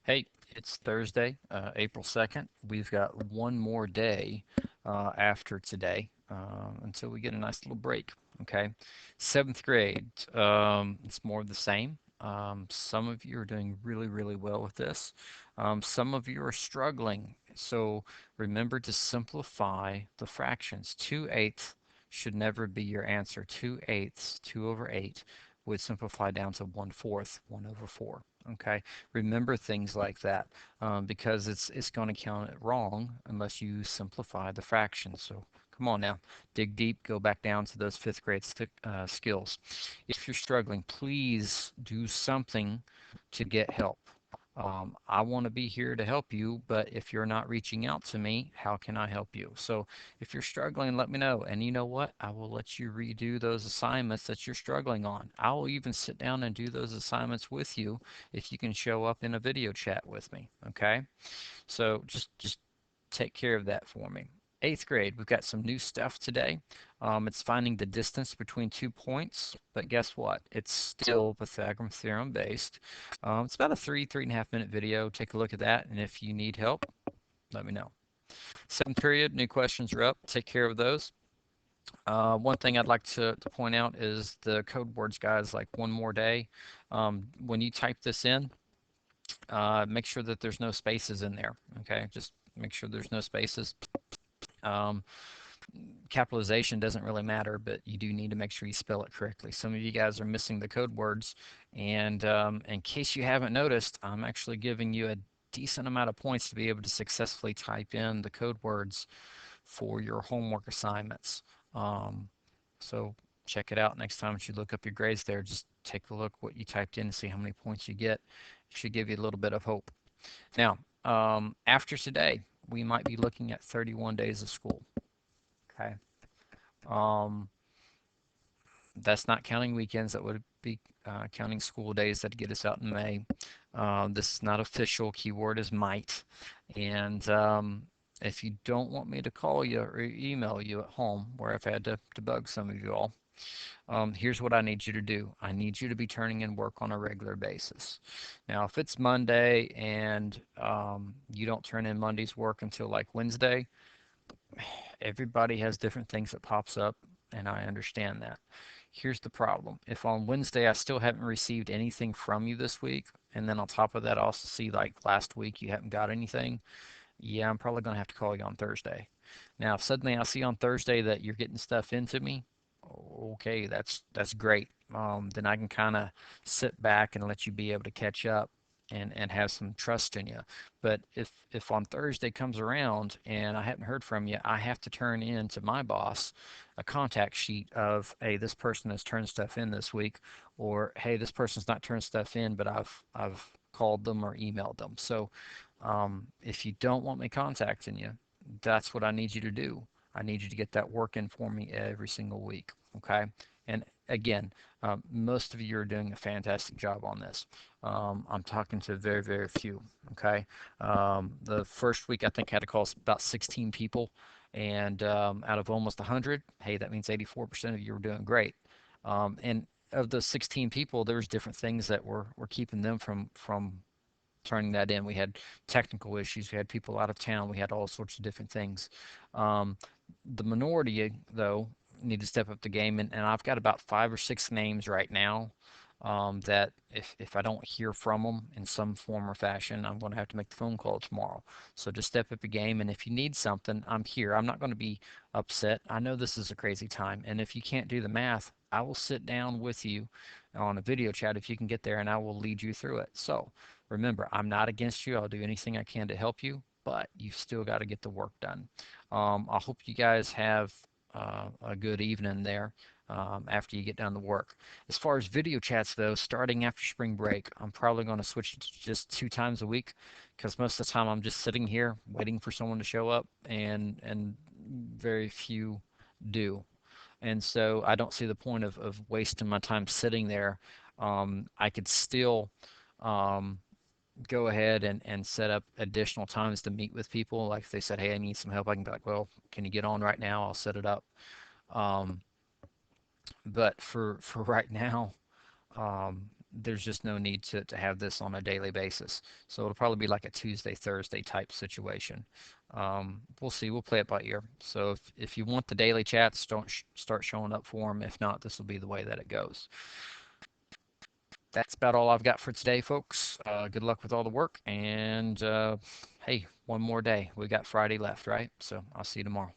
Hey, it's Thursday, April 2nd. We've got one more day after today until we get a nice little break. Okay. Seventh grade, it's more of the same. Some of you are doing really, really well with this. Some of you are struggling. So remember to simplify the fractions. 2/8 should never be your answer. 2/8, 2/8, would simplify down to 1/4, 1/4. Okay. Remember things like that because it's going to count it wrong unless you simplify the fractions. So come on now, dig deep, go back down to those fifth grade skills. If you're struggling, please do something to get help. I want to be here to help you, but if you're not reaching out to me, how can I help you? So if you're struggling, let me know. And you know what? I will let you redo those assignments that you're struggling on. I will even sit down and do those assignments with you if you can show up in a video chat with me. Okay? So just take care of that for me. Eighth grade, we've got some new stuff today. It's finding the distance between 2 points, but guess what? It's still Pythagorean theorem based. It's about a 3.5 minute video. Take a look at that, and if you need help, let me know. Seventh period, new questions are up. Take care of those. One thing I'd like to point out is the code words, guys, like one more day. When you type this in, make sure that there's no spaces in there, okay? Just make sure there's no spaces. Um, Capitalization doesn't really matter, but you do need to make sure you spell it correctly. Some of you guys are missing the code words, and in case you haven't noticed, I'm actually giving you a decent amount of points to be able to successfully type in the code words for your homework assignments. Um, so check it out next time that you look up your grades there. Just take a look what you typed in and see how many points you get. It should give you a little bit of hope. Now, after today, we might be looking at 31 days of school. Okay. Um, that's not counting weekends. That would be counting school days that get us out in May. This is not official. Keyword is might. And if you don't want me to call you or email you at home, where I've had to bug some of you all, here's what I need you to do. I need you to be turning in work on a regular basis. Now, if it's Monday and you don't turn in Monday's work until like Wednesday, everybody has different things that pops up, and I understand that. Here's the problem. If on Wednesday I still haven't received anything from you this week, and then on top of that I also see like last week you haven't got anything, yeah, I'm probably going to have to call you on Thursday. Now, if suddenly I see on Thursday that you're getting stuff into me, okay, that's great. Then I can kind of sit back and let you be able to catch up and have some trust in you. But if on Thursday comes around and I haven't heard from you, I have to turn in to my boss a contact sheet of, hey, this person has turned stuff in this week, or hey, this person's not turned stuff in, but I've called them or emailed them. So if you don't want me contacting you, that's what I need you to do. I need you to get that work in for me every single week. Okay. And again, most of you are doing a fantastic job on this. I'm talking to very, very few. Okay. The first week, I think I had to call about 16 people. And out of almost 100, hey, that means 84% of you were doing great. And of those 16 people, there's different things that were keeping them from turning that in. We had technical issues. We had people out of town. We had all sorts of different things. Um, the minority, though, need to step up the game, and I've got about 5 or 6 names right now that if I don't hear from them in some form or fashion, I'm going to have to make the phone call tomorrow. So just step up the game, and if you need something, I'm here. I'm not going to be upset. I know this is a crazy time, and if you can't do the math, I will sit down with you on a video chat if you can get there, and I will lead you through it. So remember, I'm not against you. I'll do anything I can to help you, but you've still got to get the work done. I hope you guys have a good evening there after you get done the work. As far as video chats, though, starting after spring break, I'm probably going to switch to just 2 times a week because most of the time I'm just sitting here waiting for someone to show up, and very few do. And so I don't see the point of wasting my time sitting there. I could still um, go ahead and set up additional times to meet with people. Like if they said, hey, I need some help, I can be like, well, can you get on right now? I'll set it up. Um, but for right now, there's just no need to have this on a daily basis. So it'll probably be like a Tuesday, Thursday type situation. We'll see. We'll play it by ear. So if you want the daily chats, don't start showing up for them. If not, this will be the way that it goes. That's about all I've got for today, folks. Good luck with all the work. And hey, one more day. We got Friday left, right? So I'll see you tomorrow.